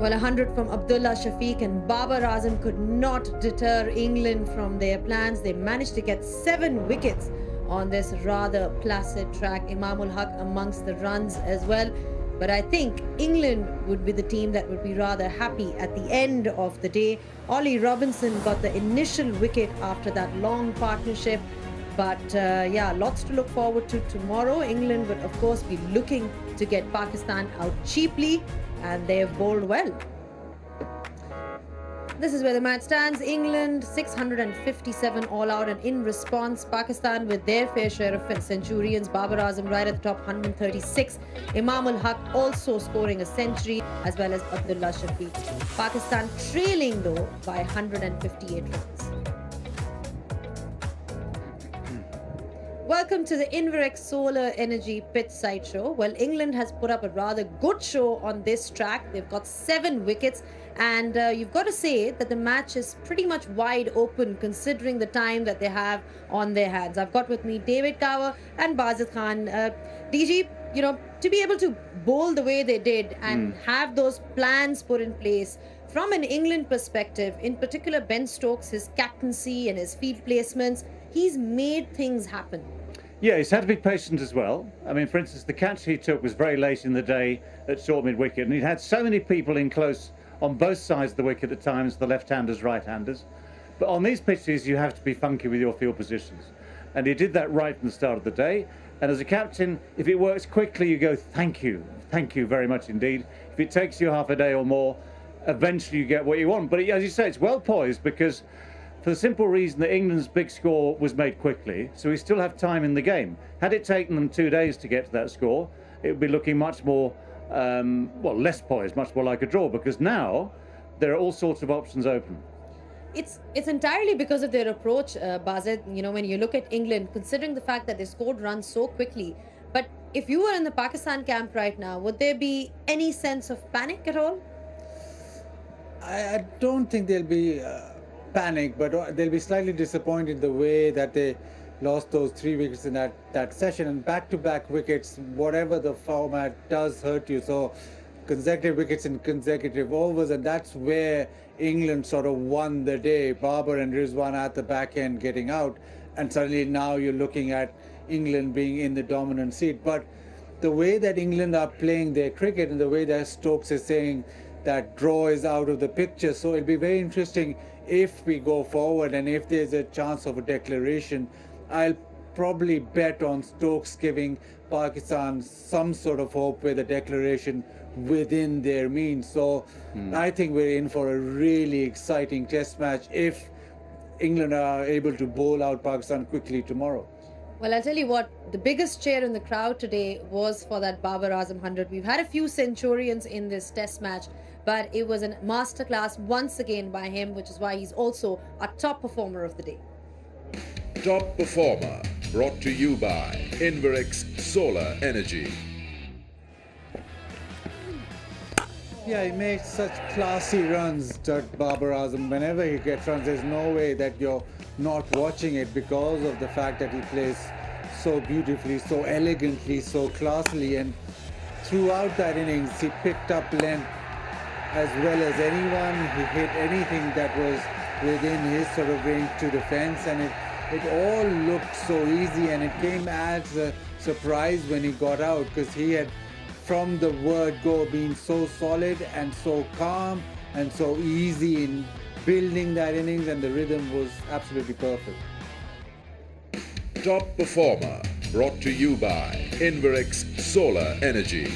Well, 100 from Abdullah Shafiq and Babar Azam could not deter England from their plans. They managed to get 7 wickets on this rather placid track. Imamul Haq amongst the runs as well. But I think England would be the team that would be rather happy at the end of the day. Ollie Robinson got the initial wicket after that long partnership. But yeah, lots to look forward to tomorrow. England would, of course, be looking to get Pakistan out cheaply, and they have bowled well. This is where the match stands. England 657 all out, and in response, Pakistan with their fair share of centurions. Babar Azam right at the top, 136. Imamul Haq also scoring a century, as well as Abdullah Shafiq. Pakistan trailing though by 158 runs. Welcome to the Inverex Solar Energy Pitch Side Show. Well, England has put up a rather good show on this track. They've got 7 wickets, and you've got to say that the match is pretty much wide open considering the time that they have on their hands. I've got with me David Kaur and Bazid Khan. DG, you know, to be able to bowl the way they did and have those plans put in place from an England perspective, in particular Ben Stokes, his captaincy and his field placements, he's made things happen. Yeah, he's had to be patient as well. I mean, for instance, the catch he took was very late in the day at short mid-wicket, and he'd had so many people in close on both sides of the wicket at times, the left-handers, right-handers. But on these pitches, you have to be funky with your field positions. And he did that right from the start of the day. And as a captain, if it works quickly, you go, thank you very much indeed. If it takes you half a day or more, eventually you get what you want. But as you say, it's well poised, because for the simple reason that England's big score was made quickly, so we still have time in the game. Had it taken them 2 days to get to that score, it would be looking much more, well, less poised, much more like a draw, because now there are all sorts of options open. It's entirely because of their approach, Bazid. You know, when you look at England, considering the fact that they scored runs so quickly. But if you were in the Pakistan camp right now, would there be any sense of panic at all? I don't think there'll be panic, but they'll be slightly disappointed the way that they lost those 3 wickets in that session, and back-to-back wickets, whatever the format, does hurt you. So consecutive wickets in consecutive overs, and that's where England sort of won the day. Babar and Rizwan at the back end getting out, and suddenly now you're looking at England being in the dominant seat. But the way that England are playing their cricket, and the way that Stokes is saying that draw is out of the picture, so it'll be very interesting if we go forward, and if there's a chance of a declaration. I'll probably bet on Stokes giving Pakistan some sort of hope with a declaration within their means. So I think we're in for a really exciting test match if England are able to bowl out Pakistan quickly tomorrow. Well, I'll tell you what, the biggest cheer in the crowd today was for that Babar Azam 100. We've had a few centurions in this test match, but it was a masterclass once again by him, which is why he's also a top performer of the day. Top Performer, brought to you by Inverex Solar Energy. Yeah, he makes such classy runs, that Babar Azam. Whenever he gets runs, there's no way that you're not watching it, because of the fact that he plays so beautifully, so elegantly, so classily. And throughout that innings, he picked up length as well as anyone. He hit anything that was within his sort of range to the fence, and it all looked so easy, and it came as a surprise when he got out, because he had from the word go been so solid and so calm and so easy in building that innings, and the rhythm was absolutely perfect. Top Performer, brought to you by Inverex Solar Energy.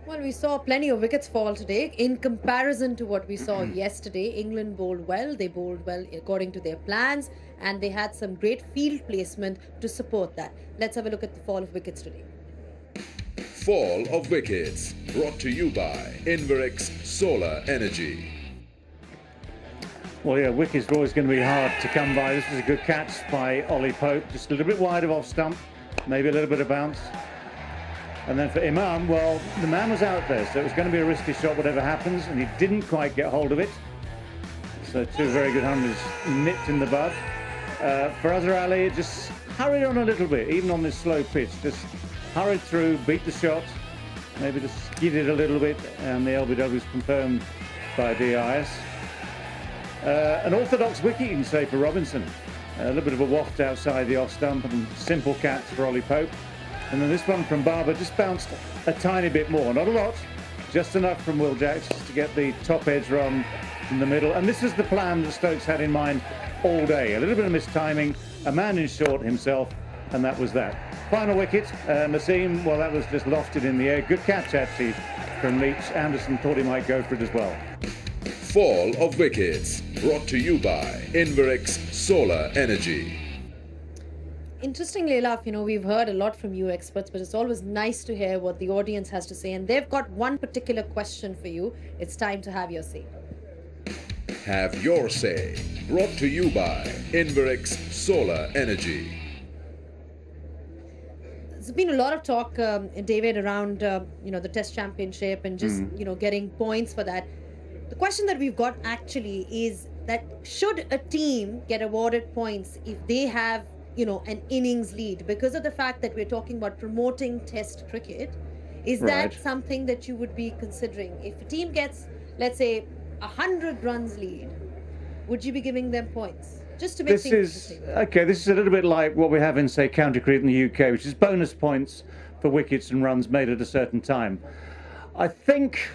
Well, we saw plenty of wickets fall today in comparison to what we saw yesterday. England bowled well. They bowled well according to their plans, and they had some great field placement to support that. Let's have a look at the fall of wickets today. Fall of Wickets, brought to you by Inverex Solar Energy. Well, yeah, wickets are always going to be hard to come by. This was a good catch by Ollie Pope, just a little bit wide of off stump, maybe a little bit of bounce. And then for Imam, well, the man was out there, so it was going to be a risky shot whatever happens, and he didn't quite get hold of it. So 2 very good hundreds nipped in the bud. For Azhar Ali, just hurried on a little bit, even on this slow pitch. Just hurried through, beat the shot, maybe just skidded a little bit, and the LBW is confirmed by DIS. An orthodox wicket, you can say, for Robinson. A little bit of a waft outside the off stump, and simple catch for Ollie Pope. And then this one from Barber just bounced a tiny bit more, not a lot, just enough from Will Jacks to get the top edge run in the middle. And this is the plan that Stokes had in mind all day. A little bit of mistiming, a man in short himself, and that was that. Final wicket, Naseem, well, that was just lofted in the air. Good catch, actually, from Leach. Anderson thought he might go for it as well. Fall of wickets, brought to you by Inverex Solar Energy. Interestingly enough, we've heard a lot from you experts, but it's always nice to hear what the audience has to say. And they've got one particular question for you. It's time to have your say. Have your say, brought to you by Inverex Solar Energy. There's been a lot of talk, David, around the Test Championship and just getting points for that. The question that we've got actually is that should a team get awarded points if they have an innings lead, because of the fact that we're talking about promoting Test cricket? Is that something that you would be considering? If a team gets, let's say, 100 runs lead, would you be giving them points? Just to make things interesting. Okay, this is a little bit like what we have in, say, county cricket in the UK, which is bonus points for wickets and runs made at a certain time. I think,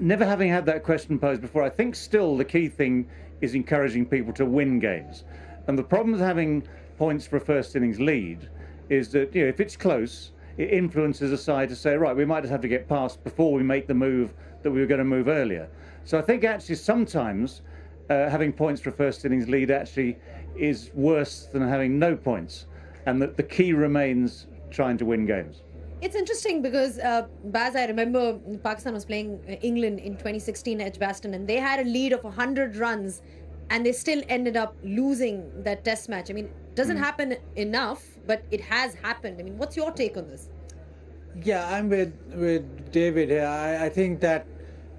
never having had that question posed before, I think still the key thing is encouraging people to win games. And the problem with having points for a first innings lead is that if it's close, it influences a side to say, right, we might just have to get past before we make the move that we were going to move earlier. So I think actually sometimes having points for a first innings lead actually is worse than having no points, and that the key remains trying to win games. It's interesting because, Baz, I remember Pakistan was playing England in 2016 at Edgbaston, and they had a lead of 100 runs, and they still ended up losing that Test match. I mean, it doesn't happen enough, but it has happened. I mean, what's your take on this? Yeah, I'm with David here. I think that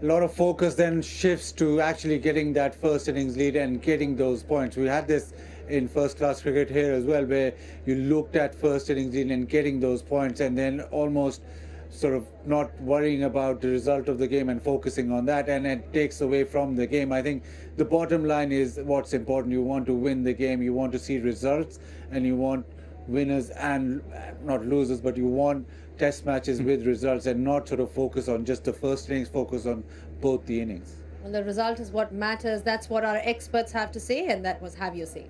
a lot of focus then shifts to actually getting that first innings lead and getting those points. We had this in first class cricket here as well, where you looked at first innings lead and getting those points, and then almost sort of not worrying about the result of the game and focusing on that, and it takes away from the game. I think the bottom line is what's important. You want to win the game, you want to see results, and you want winners and not losers, but you want Test matches with results and not sort of focus on just the first innings, focus on both the innings. Well, the result is what matters. That's what our experts have to say, and that was Have Your Say.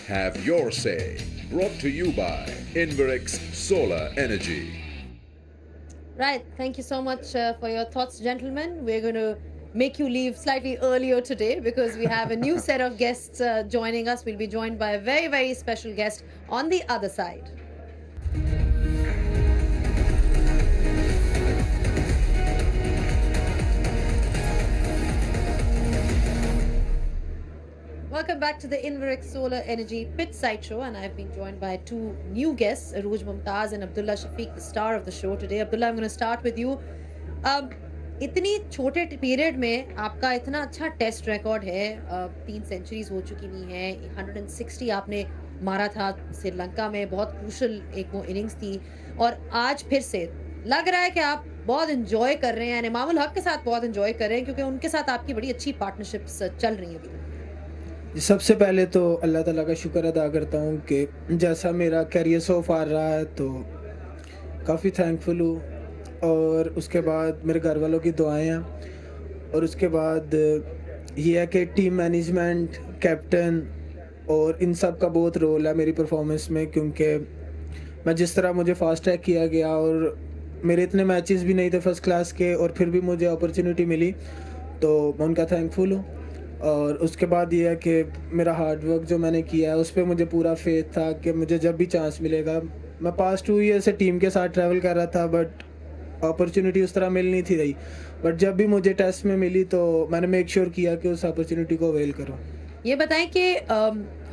Have your say, brought to you by Inverex Solar Energy. Right, thank you so much for your thoughts, gentlemen. We're going to make you leave slightly earlier today because we have a new set of guests joining us. We'll be joined by a very, very special guest on the other side. Welcome back to the Inverex Solar Energy Pit Side Show, and I've been joined by two new guests, Arooj Mumtaz and Abdullah Shafiq, the star of the show today. Abdullah, I'm going to start with you. इतनी छोटे period में आपका इतना अच्छा test record है, 3 centuries हो चुकी नहीं है, 160 आपने मारा था श्रीलंका में, बहुत क्रूशल एक वो इनिंग्स थी, और आज फिर से लग रहा है कि आप बहुत एंजॉय कर रहे हैं, इमामुल हक के साथ बहुत एंजॉय कर रहे हैं, क्योंकि उनके साथ आपकी बड़ी अच्छी पार्टनरशिप्स चल रही हैं अभी। सबसे पहले तो अल्लाह ताला का शुक्र अदा करता हूँ कि जैसा मेरा कैरियर सो फार रहा है तो काफ़ी थैंकफुल हूँ, और उसके बाद मेरे घर वालों की दुआएं हैं, और उसके बाद ये है कि टीम मैनेजमेंट, कैप्टन और इन सब का बहुत रोल है मेरी परफॉर्मेंस में, क्योंकि मैं जिस तरह मुझे फास्ट ट्रैक किया गया और मेरे इतने मैचेस भी नहीं थे फर्स्ट क्लास के, और फिर भी मुझे अपॉर्चुनिटी मिली, तो मैं उनका थैंकफुल हूँ। और उसके बाद ये है कि मेरा हार्ड वर्क जो मैंने किया है उस पर मुझे पूरा फेथ था कि मुझे जब भी चांस मिलेगा। मैं पास्ट 2 ईयर से टीम के साथ ट्रैवल कर रहा था, बट अपॉर्चुनिटी उस तरह मिल नहीं थी रही, बट जब भी मुझे टेस्ट में मिली तो मैंने मेक श्योर किया कि उस अपॉर्चुनिटी को अवेल करूँ। ये बताएं कि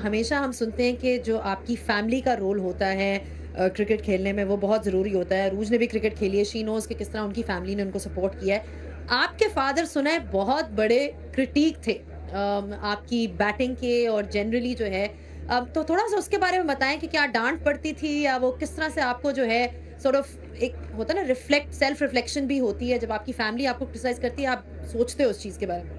हमेशा हम सुनते हैं कि जो आपकी फैमिली का रोल होता है क्रिकेट खेलने में वो बहुत ज़रूरी होता है। अरूज ने भी क्रिकेट खेली है, शी नोज़ कि किस तरह उनकी फैमिली ने उनको सपोर्ट किया है। आपके फादर सुना है बहुत बड़े क्रिटिक थे आपकी बैटिंग के और जनरली जो है, तो थोड़ा सा उसके बारे में बताएं कि क्या डांट पड़ती थी या वो किस तरह से आपको जो है sort of एक होता है ना सेल्फ रिफ्लेक्शन भी होती है, जब आपकी फैमिली आपको क्रिटिसाइज करती है, आप सोचते हो उस चीज़ के बारे में?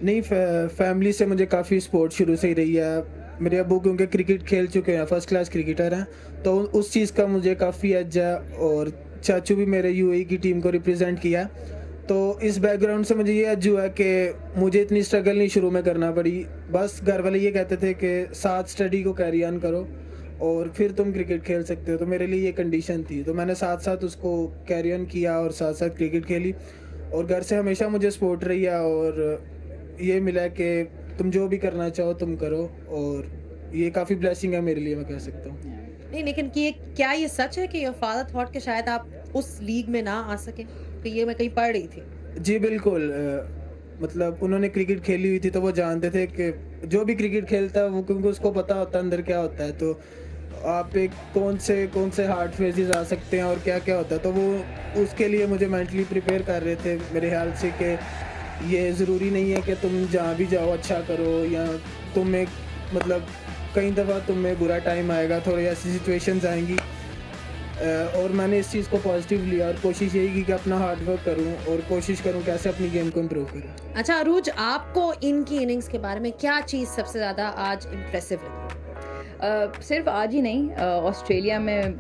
नहीं, फैमिली से मुझे काफ़ी सपोर्ट शुरू से ही रही है। मेरे अब्बू क्योंकि क्रिकेट खेल चुके हैं, फर्स्ट क्लास क्रिकेटर हैं, तो उस चीज़ का मुझे काफ़ी एज है। और चाचू भी मेरे यूएई की टीम को रिप्रेजेंट किया, तो इस बैकग्राउंड से मुझे ये एज हुआ कि मुझे इतनी स्ट्रगल नहीं शुरू में करना पड़ी। बस घर वाले ये कहते थे कि साथ स्टडी को कैरी ऑन करो और फिर तुम क्रिकेट खेल सकते हो, तो मेरे लिए ये कंडीशन थी, तो मैंने साथ साथ उसको कैरी ऑन किया और साथ साथ क्रिकेट खेली। और घर से हमेशा मुझे सपोर्ट रही है और ये मिला कि तुम जो भी करना चाहो तुम करो, और ये काफ़ी ब्लेसिंग है मेरे लिए, मैं कह सकता हूँ। नहीं, लेकिन कि क्या ये सच है कि योर फादर थॉट कि शायद आप उस लीग में ना आ सकें? कि ये मैं कहीं पढ़ रही थी। जी बिल्कुल, मतलब उन्होंने क्रिकेट खेली हुई थी, तो वो जानते थे कि जो भी क्रिकेट खेलता है वो, क्योंकि उसको पता होता है अंदर क्या होता है, तो आप एक कौन से हार्ड फेजेस आ सकते हैं और क्या क्या होता है, तो वो उसके लिए मुझे मेंटली प्रिपेयर कर रहे थे मेरे ख्याल से कि ये ज़रूरी नहीं है कि तुम जहाँ भी जाओ अच्छा करो, या तुम एक मतलब कई दफ़ा तुम्हें बुरा टाइम आएगा, थोड़ी ऐसी सिचुएशंस आएंगी। और मैंने इस चीज़ को पॉजिटिव लिया और कोशिश यही की कि अपना हार्ड वर्क करूं और कोशिश करूं कैसे अपनी गेम को इम्प्रूव करूं। अच्छा अरूज, आपको इनकी इनिंग्स के बारे में क्या चीज़ सबसे ज़्यादा आज इम्प्रेसिव लगी? सिर्फ आज ही नहीं, ऑस्ट्रेलिया में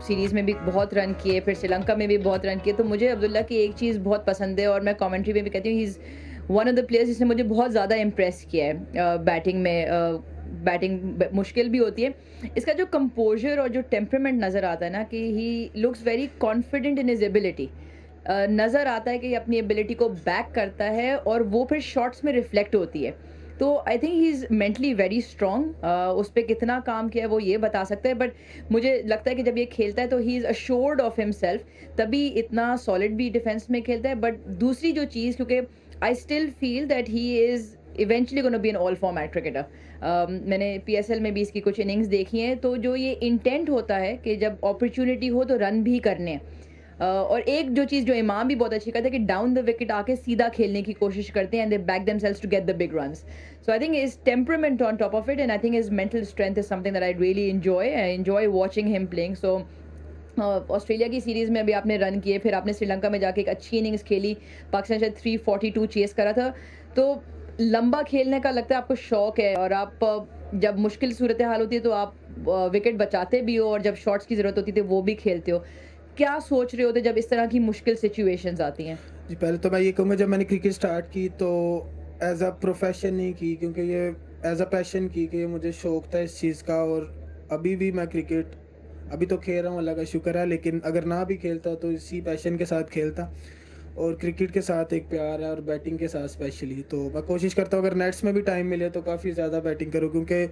सीरीज़ में भी बहुत रन किए, फिर श्रीलंका में भी बहुत रन किए, तो मुझे अब्दुल्ला की एक चीज़ बहुत पसंद है और मैं कमेंट्री में भी कहती हूँ, he is one of the players जिसने मुझे बहुत ज़्यादा इम्प्रेस किया है बैटिंग में। बैटिंग मुश्किल भी होती है, इसका जो कंपोजर और जो टेम्परामेंट नज़र आता है ना, कि he looks very confident in his ability. नज़र आता है कि अपनी एबिलिटी को बैक करता है और वो फिर शॉट्स में रिफ्लेक्ट होती है। तो I think he is mentally very strong. उस पर कितना काम किया है वो ये बता सकता है, बट मुझे लगता है कि जब ये खेलता है तो he is assured of himself, तभी इतना सॉलिड भी डिफेंस में खेलता है। बट दूसरी जो चीज़, क्योंकि I still feel that he is eventually gonna be an all format cricketer. मैंने PSL में भी इसकी कुछ इनिंग्स देखी हैं, तो जो ये इंटेंट होता है कि जब अपॉर्चुनिटी हो तो रन भी करने हैं। और एक जो चीज़ जो इमाम भी बहुत अच्छी करते हैं कि डाउन द विकेट आके सीधा खेलने की कोशिश करते हैं, and they back themselves to get the big runs. So I think his temperament on top of it, and I think his mental strength is something that I really enjoy watching him playing. So Australia की series में अभी आपने run किए, फिर आपने श्रीलंका में जाके एक अच्छी इनिंग्स खेली, पाकिस्तान शायद 342 चेस करा था, तो लंबा खेलने का लगता है आपको शौक है, और आप जब मुश्किल सूरत हाल होती है तो आप विकेट बचाते भी हो, और जब शॉट्स की ज़रूरत होती है वो भी खेलते हो। क्या सोच रहे होते जब इस तरह की मुश्किल सिचुएशंस आती हैं? जी पहले तो मैं ये कहूँगा, जब मैंने क्रिकेट स्टार्ट की तो एज अ प्रोफेशन नहीं की, क्योंकि ये एज अ पैशन की, कि मुझे शौक था इस चीज़ का। और अभी भी मैं क्रिकेट अभी तो खेल रहा हूँ, अल्लाह का शुक्र है, लेकिन अगर ना भी खेलता तो इसी पैशन के साथ खेलता। और क्रिकेट के साथ एक प्यार है, और बैटिंग के साथ स्पेशली, तो मैं कोशिश करता हूँ अगर नेट्स में भी टाइम मिले तो काफ़ी ज़्यादा बैटिंग करूँ। क्योंकि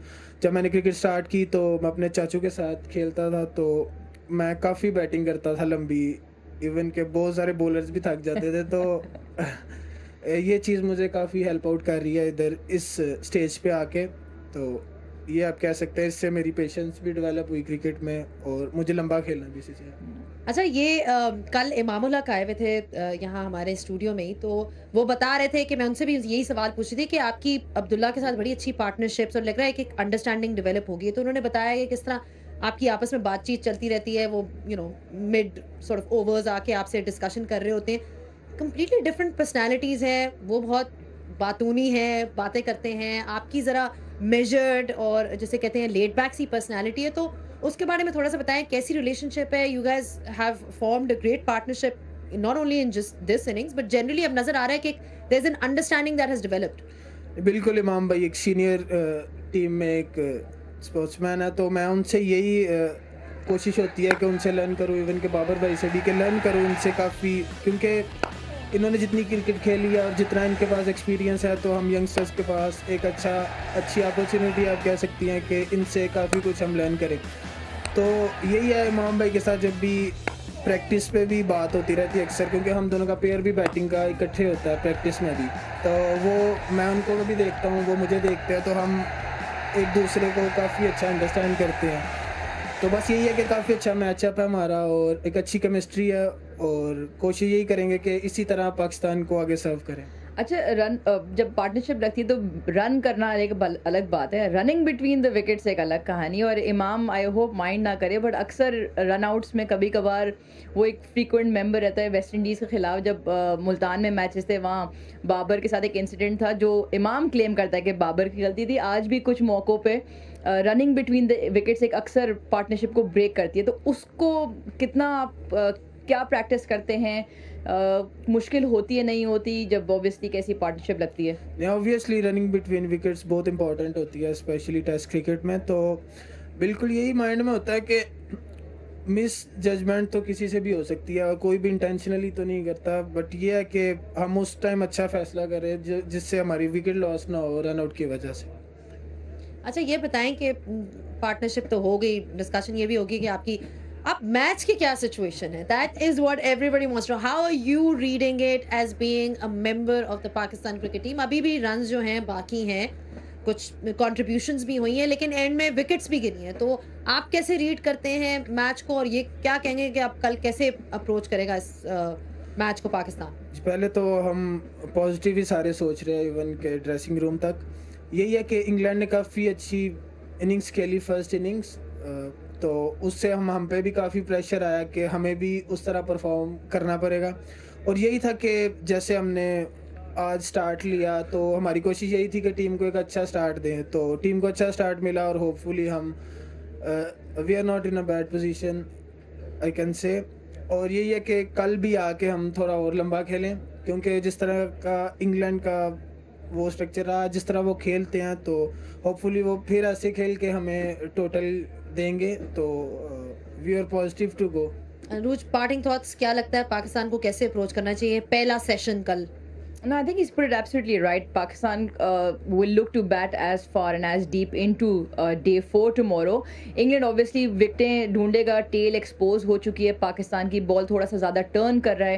जब मैंने क्रिकेट स्टार्ट की तो मैं अपने चाचू के साथ खेलता था, तो मैं काफ़ी बैटिंग करता था लंबी, इवन के बहुत सारे बॉलर्स भी थक जाते थे। तो ये चीज़ मुझे काफ़ी हेल्प आउट कर रही है इधर इस स्टेज पे आके। तो ये आप कह सकते हैं इससे मेरी पेशेंस भी डेवलप हुई क्रिकेट में, और मुझे लंबा खेलना भी सीखा। अच्छा, ये कल इमामुल हक आए हुए थे यहाँ हमारे स्टूडियो में ही, तो वो बता रहे थे कि मैं उनसे भी यही सवाल पूछ रही थी कि आपकी अब्दुल्ला के साथ बड़ी अच्छी पार्टनरशिप्स और लग रहा है कि एक अंडरस्टैंडिंग डेवलप होगी। तो उन्होंने बताया कि किस तरह आपकी आपस में बातचीत चलती रहती है, वो मिड सॉर्ट ऑफ ओवर्स आके आपसे डिस्कशन कर रहे होते हैं। कंप्लीटली डिफरेंट पर्सनैलिटीज़ हैं, वो बहुत बातूनी है, बातें करते हैं, आपकी ज़रा मेजर्ड और जैसे कहते हैं लेड बैक सी पर्सनैलिटी है। तो उसके बारे में थोड़ा सा बताएं, कैसी रिलेशनशिप है? You guys have formed a great partnership, not only in just this innings but generally अब नजर आ रहा है कि there is an understanding that has developed. बिल्कुल, इमाम भाई एक सीनियर टीम में एक स्पोर्ट्समैन है, तो मैं उनसे यही कोशिश होती है कि उनसे लर्न करूँ, इवन के बाबर भाई से भी कि लर्न करूँ इनसे काफ़ी, क्योंकि इन्होंने जितनी क्रिकेट खेली है और जितना इनके पास एक्सपीरियंस है, तो हम यंगस्टर्स के पास एक अच्छी अपॉर्चुनिटी आप कह सकती हैं कि इनसे काफ़ी कुछ हम लर्न करें। तो यही है, इमाम भाई के साथ जब भी प्रैक्टिस पे भी बात होती रहती है अक्सर, क्योंकि हम दोनों का पेयर भी बैटिंग का इकट्ठे होता है प्रैक्टिस में भी, तो वो मैं उनको भी देखता हूँ, वो मुझे देखते हैं, तो हम एक दूसरे को काफ़ी अच्छा अंडरस्टैंड करते हैं। तो बस यही है कि काफ़ी अच्छा मैचअप है हमारा और एक अच्छी केमिस्ट्री है, और कोशिश यही करेंगे कि इसी तरह पाकिस्तान को आगे सर्व करें। अच्छा रन जब पार्टनरशिप लगती है तो रन करना एक अलग बात है, रनिंग बिटवीन द विकेट्स एक अलग कहानी। और इमाम आई होप माइंड ना करे, बट अक्सर रन आउट्स में कभी कभार वो एक फ्रीक्वेंट मेंबर रहता है। वेस्ट इंडीज़ के खिलाफ जब मुल्तान में मैचेस थे, वहाँ बाबर के साथ एक इंसिडेंट था जो इमाम क्लेम करता है कि बाबर की गलती थी। आज भी कुछ मौक़ों पे रनिंग बिटवीन द विकेट्स एक अक्सर पार्टनरशिप को ब्रेक करती है, तो उसको कितना आप क्या प्रैक्टिस करते हैं? मुश्किल होती है, नहीं होती जब ऑब्वियसली कैसी पार्टनरशिप लगती है? ऑब्वियसली रनिंग बिटवीन विकेट्स बहुत इंपॉर्टेंट होती है, स्पेशली टेस्ट क्रिकेट में। तो बिल्कुल यही माइंड में होता है कि मिस जजमेंट तो किसी से भी हो सकती है और कोई भी इंटेंशनली तो नहीं करता, बट ये है कि हम उस टाइम अच्छा फैसला करें जिससे हमारी विकेट लॉस ना हो रन आउट की वजह से। अच्छा ये बताएं कि पार्टनरशिप तो हो गई, डिस्कशन ये भी होगी कि आपकी अब मैच की क्या सिचुएशन है? That is what everybody wants to know. How are you reading it as being a member of the Pakistan cricket team? अभी भी रन्स जो हैं बाकी हैं, कुछ कंट्रीब्यूशंस भी हुई हैं, लेकिन एंड में विकेट्स भी गिरी हैं। तो आप कैसे रीड करते हैं मैच को और ये क्या कहेंगे कि आप कल कैसे अप्रोच करेगा इस मैच को पाकिस्तान? पहले तो हम पॉजिटिव ही सारे सोच रहे हैं, इवन के ड्रेसिंग रूम तक। यही है कि इंग्लैंड ने काफ़ी अच्छी इनिंग्स खेली फर्स्ट इनिंग्स, तो उससे हम पे भी काफ़ी प्रेशर आया कि हमें भी उस तरह परफॉर्म करना पड़ेगा। और यही था कि जैसे हमने आज स्टार्ट लिया तो हमारी कोशिश यही थी कि टीम को एक अच्छा स्टार्ट दें, तो टीम को अच्छा स्टार्ट मिला और होपफुली हम we are not in a bad position I can say. और यही है कि कल भी आके हम थोड़ा और लंबा खेलें, क्योंकि जिस तरह का इंग्लैंड का वो स्ट्रक्चर रहा, जिस तरह वो खेलते हैं, तो होपफुली वो फिर ऐसे खेल के हमें टोटल देंगे। तो we are positive to go. Anuj, parting thoughts, क्या लगता है पाकिस्तान को कैसे अप्रोच करना चाहिए पहला सेशन कल? No, I think he's put it absolutely right. Pakistan will look to bat as far and as deep into day 4 tomorrow. England obviously विकेटें ढूंढेगा, टेल एक्सपोज हो चुकी है, पाकिस्तान की बॉल थोड़ा सा ज़्यादा टर्न कर रहा है,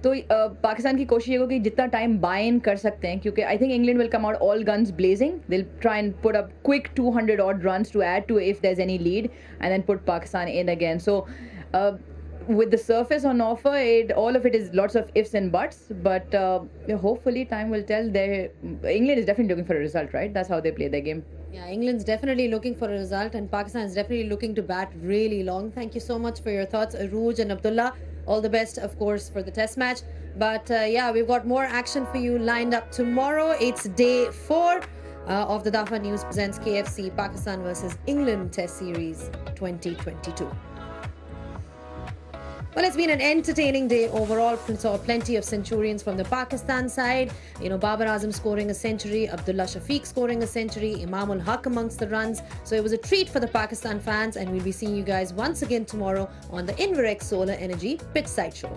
तो पाकिस्तान की कोशिश ये होगी कि जितना टाइम बाय इन कर सकते हैं, क्योंकि I think England will come out all guns blazing. They'll try and put up quick 200 odd runs to add to if there's any lead, and then put Pakistan in again. So with the surface on offer, all of it is lots of ifs and buts, but hopefully time will tell. England is definitely looking for a result, right? That's how they play their game. Yeah, England's definitely looking for a result, and Pakistan is definitely looking to bat really long. Thank you so much for your thoughts, Arooj and Abdullah. All the best, of course, for the test match. But yeah, we've got more action for you lined up tomorrow. It's day 4 of the Dafa News presents KFC Pakistan versus England Test Series 2022. Well, it's been an entertaining day overall. Saw plenty of centurions from the Pakistan side. You know, Babar Azam scoring a century, Abdullah Shafiq scoring a century, Imam ul Haq amongst the runs. So it was a treat for the Pakistan fans, and we'll be seeing you guys once again tomorrow on the Inverex Solar Energy Pitchside Show.